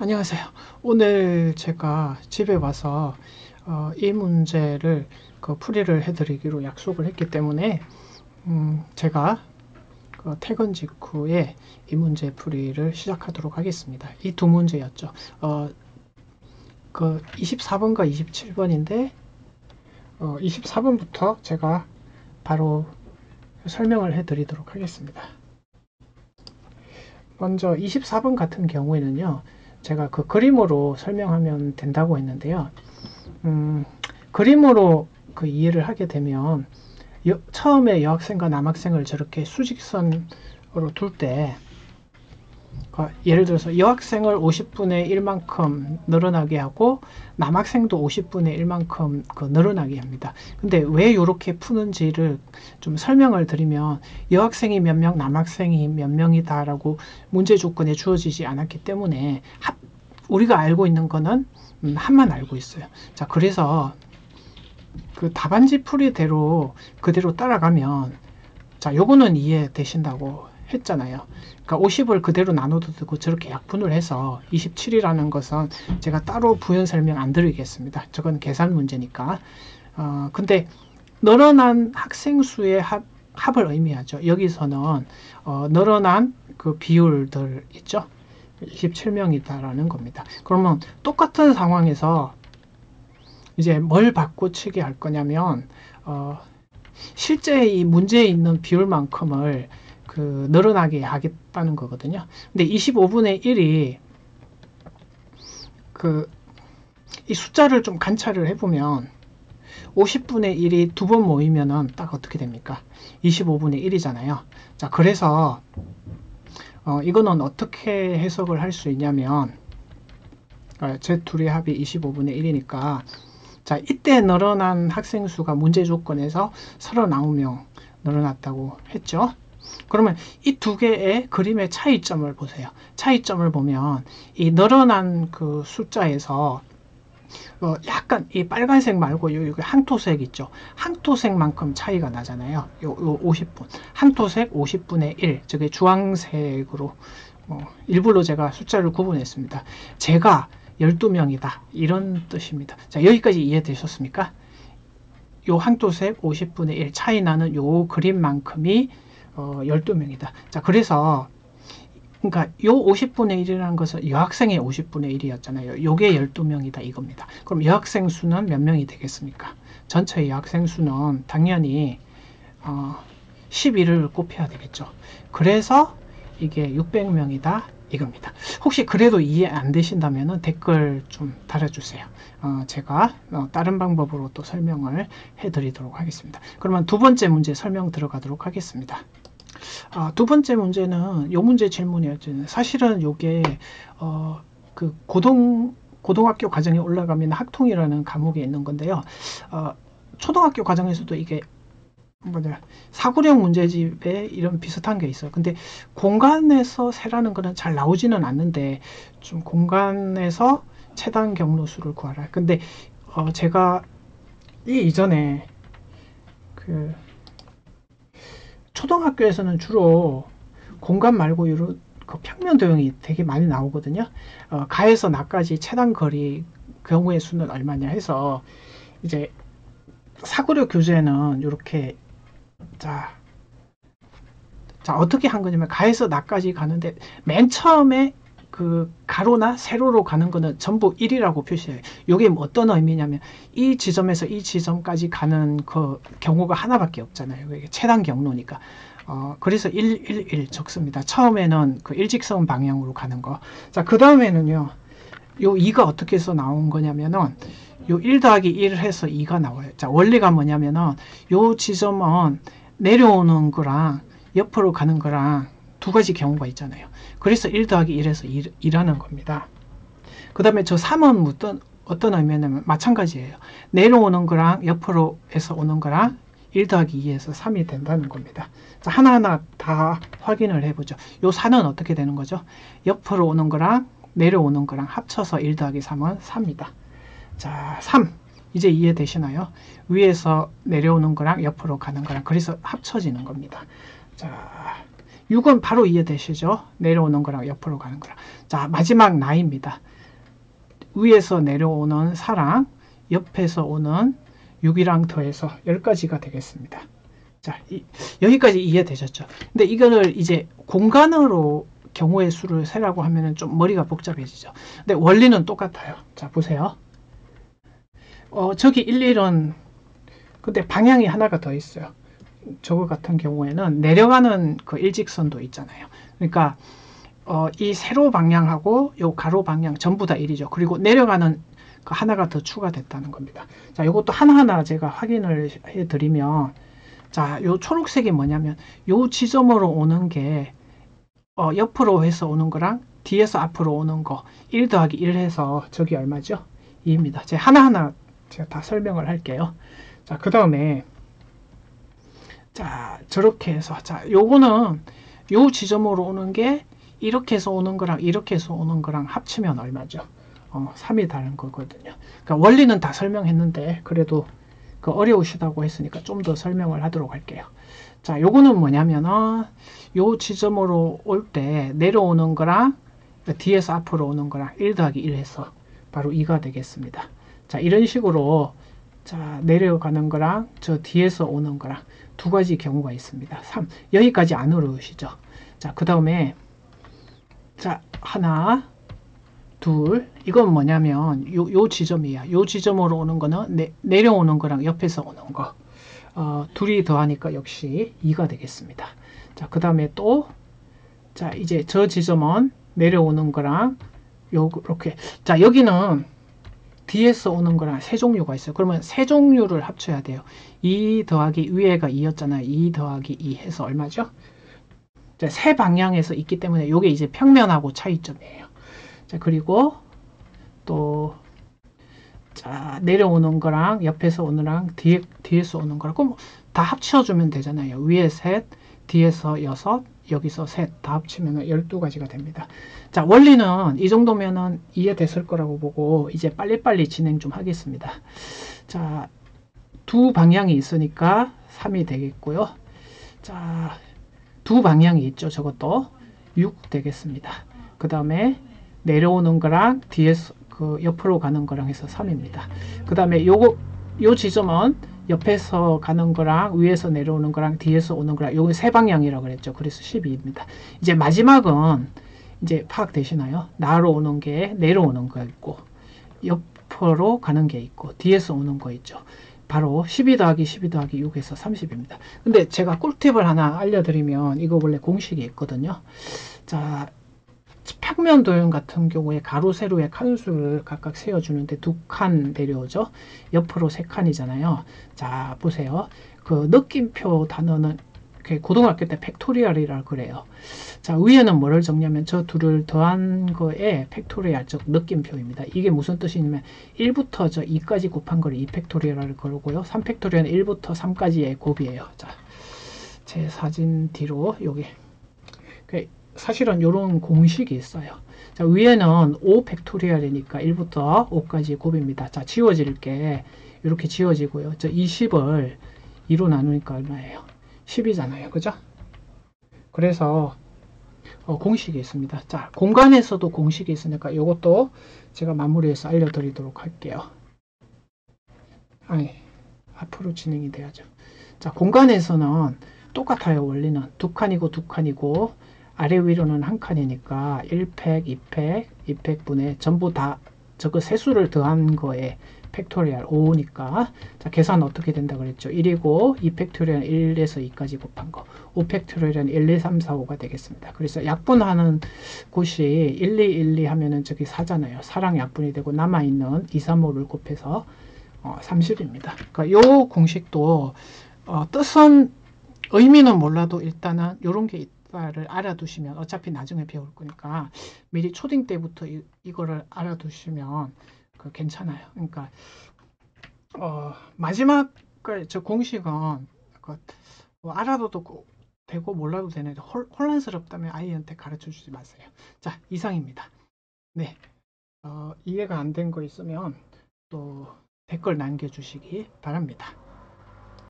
안녕하세요. 오늘 제가 집에 와서 이 문제를 풀이를 해드리기로 약속을 했기 때문에 제가 퇴근 직후에 이 문제 풀이를 시작하도록 하겠습니다. 이 두 문제였죠. 24번과 27번인데 24번부터 제가 바로 설명을 해드리도록 하겠습니다. 먼저 24번 같은 경우에는요. 제가 그림으로 설명하면 된다고 했는데요. 그림으로 이해를 하게 되면 처음에 여학생과 남학생을 저렇게 수직선으로 둘 때 예를 들어서 여학생을 50분의 1만큼 늘어나게 하고 남학생도 50분의 1만큼 늘어나게 합니다. 근데 왜 이렇게 푸는지를 좀 설명을 드리면 여학생이 몇 명, 남학생이 몇 명이다 라고 문제 조건에 주어지지 않았기 때문에 우리가 알고 있는 거는 합만 알고 있어요. 자, 그래서 답안지 풀이대로 그대로 따라가면 자, 요거는 이해되신다고 했잖아요. 그러니까 50을 그대로 나눠도 되고 저렇게 약분을 해서 27이라는 것은 제가 따로 부연 설명 안 드리겠습니다. 저건 계산 문제니까. 근데 늘어난 학생 수의 합을 의미하죠. 여기서는 늘어난 비율들 있죠. 27명이다라는 겁니다. 그러면 똑같은 상황에서 이제 뭘 바꿔치기 할 거냐면 실제 이 문제에 있는 비율만큼을 늘어나게 하겠다는 거거든요. 근데 25분의 1이 이 숫자를 좀 관찰을 해보면 50분의 1이 두 번 모이면은 딱 어떻게 됩니까? 25분의 1이잖아요. 자, 그래서 이거는 어떻게 해석을 할 수 있냐면 제 둘의 합이 25분의 1이니까 자, 이때 늘어난 학생 수가 문제 조건에서 39명 늘어났다고 했죠. 그러면 이 두 개의 그림의 차이점을 보세요. 차이점을 보면 이 늘어난 숫자에서 약간 이 빨간색 말고 여기 항토색 있죠. 항토색만큼 차이가 나잖아요. 요 50분. 항토색 50분의 1. 저게 주황색으로 일부러 제가 숫자를 구분했습니다. 제가 12명이다. 이런 뜻입니다. 자, 여기까지 이해되셨습니까? 요 항토색 50분의 1 차이 나는 요 그림만큼이 12명이다. 자, 그래서 그러니까 요 50분의 1이라는 것은 여학생의 50분의 1이었잖아요. 요게 12명이다 이겁니다. 그럼 여학생 수는 몇 명이 되겠습니까? 전체 여학생 수는 당연히 11을 곱해야 되겠죠. 그래서 이게 600명이다 이겁니다. 혹시 그래도 이해 안 되신다면 댓글 좀 달아주세요. 제가 다른 방법으로 또 설명을 해드리도록 하겠습니다. 그러면 두 번째 문제 설명 들어가도록 하겠습니다. 두 번째 문제는 요 문제 질문이었죠. 사실은 요게 고등학교 과정에 올라가면 학통이라는 과목에 있는 건데요. 초등학교 과정에서도 이게 사고력 문제집에 이런 비슷한 게 있어요. 근데 공간에서 세라는 거는 잘 나오지는 않는데 좀 공간에서 최단 경로수를 구하라. 근데 제가 이전에 초등학교에서는 주로 공간 말고 이런 평면 도형이 되게 많이 나오거든요. 가에서 나까지 최단 거리 경우의 수는 얼마냐 해서 이제 사고력 교재는 이렇게 자 어떻게 한 거냐면 가에서 나까지 가는데 맨 처음에 가로나 세로로 가는 거는 전부 1이라고 표시해요. 이게 어떤 의미냐면 이 지점에서 이 지점까지 가는 경우가 하나밖에 없잖아요. 이게 최단 경로니까. 그래서 1, 1, 1 적습니다. 처음에는 일직선 방향으로 가는 거. 자, 그 다음에는요. 요 2가 어떻게 해서 나온 거냐면은 요 1 더하기 1 해서 2가 나와요. 자, 원리가 뭐냐면은 요 지점은 내려오는 거랑 옆으로 가는 거랑 두 가지 경우가 있잖아요. 그래서 1 더하기 1에서 2라는 겁니다. 그 다음에 저 3은 어떤 의미냐면 마찬가지예요. 내려오는 거랑 옆으로 해서 오는 거랑 1 더하기 2에서 3이 된다는 겁니다. 자, 하나하나 다 확인을 해보죠. 요 4는 어떻게 되는 거죠? 옆으로 오는 거랑 내려오는 거랑 합쳐서 1 더하기 3은 4입니다. 자, 3. 이제 이해되시나요? 위에서 내려오는 거랑 옆으로 가는 거랑 그래서 합쳐지는 겁니다. 자, 6은 바로 이해되시죠? 내려오는 거랑 옆으로 가는 거랑. 자, 마지막 9입니다. 위에서 내려오는 4랑 옆에서 오는 6이랑 더해서 10가지가 되겠습니다. 자, 여기까지 이해되셨죠? 근데 이거를 이제 공간으로 경우의 수를 세라고 하면은 좀 머리가 복잡해지죠. 근데 원리는 똑같아요. 자, 보세요. 저기 1, 1은 근데 방향이 하나가 더 있어요. 저거 같은 경우에는 내려가는 그 일직선도 있잖아요. 그러니까 이 세로 방향하고 요 가로 방향 전부 다 1이죠. 그리고 내려가는 그 하나가 더 추가됐다는 겁니다. 자, 요것도 하나하나 제가 확인을 해드리면, 자, 요 초록색이 뭐냐면 요 지점으로 오는 게 옆으로 해서 오는 거랑 뒤에서 앞으로 오는 거 1 더하기 1 해서 저기 얼마죠? 2입니다. 제가 하나하나 제가 다 설명을 할게요. 자, 그 다음에 자, 저렇게 해서 자, 요거는 요 지점으로 오는 게 이렇게 해서 오는 거랑 이렇게 해서 오는 거랑 합치면 얼마죠? 3이 다른 거거든요. 그러니까 원리는 다 설명했는데 그래도 그 어려우시다고 했으니까 좀 더 설명을 하도록 할게요. 자, 요거는 뭐냐면은 요 지점으로 올 때 내려오는 거랑 뒤에서 앞으로 오는 거랑 1 더하기 1 해서 바로 2가 되겠습니다. 자, 이런 식으로 자, 내려가는 거랑 저 뒤에서 오는 거랑 두 가지 경우가 있습니다. 3. 여기까지 안 어려우시죠? 자, 그 다음에 자, 하나, 둘. 이건 뭐냐면 요 지점이야. 요 지점으로 오는 거는 내려오는 거랑 옆에서 오는 거. 둘이 더하니까 역시 2가 되겠습니다. 자, 그 다음에 또 자, 이제 저 지점은 내려오는 거랑 요렇게. 자, 여기는 뒤에서 오는 거랑 세 종류가 있어요. 그러면 세 종류를 합쳐야 돼요. 2 더하기 위에가 2였잖아요. 2 더하기 2 해서 얼마죠? 자, 세 방향에서 있기 때문에 이게 이제 평면하고 차이점이에요. 자, 그리고 또 자, 내려오는 거랑 옆에서 오는 거랑 뒤에서 오는 거랑 그럼 다 합쳐주면 되잖아요. 위에 셋, 뒤에서 6, 여기서 셋 다 합치면 12가지가 됩니다. 자, 원리는 이 정도면은 이해됐을 거라고 보고 이제 빨리빨리 진행 좀 하겠습니다. 자, 두 방향이 있으니까 3이 되겠고요. 자, 두 방향이 있죠. 저것도 6 되겠습니다. 그 다음에 내려오는 거랑 뒤에서 그 옆으로 가는 거랑 해서 3입니다. 그 다음에 요 지점은 옆에서 가는 거랑 위에서 내려오는 거랑 뒤에서 오는 거랑 요거 세 방향이라고 그랬죠. 그래서 12입니다. 이제 마지막은 이제 파악되시나요? 나로 오는 게 내려오는 거 있고 옆으로 가는 게 있고 뒤에서 오는 거 있죠. 바로 12 더하기 12 더하기 6에서 30입니다. 근데 제가 꿀팁을 하나 알려드리면 이거 원래 공식이 있거든요. 자, 평면 도형 같은 경우에 가로 세로의 칸수를 각각 세워주는데 2칸 내려오죠. 옆으로 3칸이잖아요. 자, 보세요. 그 느낌표 단어는 고등학교 때 팩토리얼이라고 그래요. 자, 위에는 뭐를 적냐면 저 둘을 더한 거에 팩토리얼, 즉 느낌표입니다. 이게 무슨 뜻이냐면 1부터 저 2까지 곱한 거를 2팩토리얼을 그러고요. 3팩토리얼은 1부터 3까지의 곱이에요. 자, 제 사진 뒤로 여기 사실은 이런 공식이 있어요. 자, 위에는 5 팩토리얼이니까 1부터 5까지 곱입니다. 자, 지워질 게 이렇게 지워지고요. 저 20을 2로 나누니까 얼마예요? 10이잖아요. 그죠? 그래서 공식이 있습니다. 자, 공간에서도 공식이 있으니까 이것도 제가 마무리해서 알려드리도록 할게요. 아니, 앞으로 진행이 돼야죠. 자, 공간에서는 똑같아요. 원리는 두 칸이고 두 칸이고 아래 위로는 한 칸이니까 1팩, 2팩, 2팩분의 전부 다 저거 세수를 더한 거에 팩토리얼 5니까 자, 계산 어떻게 된다 그랬죠? 1이고 2팩토리얼은 1에서 2까지 곱한 거 5팩토리얼은 1, 2, 3, 4, 5가 되겠습니다. 그래서 약분하는 곳이 1, 2, 1, 2 하면은 저기 4잖아요. 4랑 약분이 되고 남아있는 2, 3, 5를 곱해서 30입니다. 그러니까 요 공식도 뜻은 의미는 몰라도 일단은 요런 게 를 알아두시면 어차피 나중에 배울 거니까 미리 초딩 때부터 이거를 알아두시면 괜찮아요. 그러니까 마지막 저 공식은 알아둬도 되고 몰라도 되는데 혼란스럽다면 아이한테 가르쳐 주지 마세요. 자, 이상입니다. 네, 이해가 안 된 거 있으면 또 댓글 남겨주시기 바랍니다.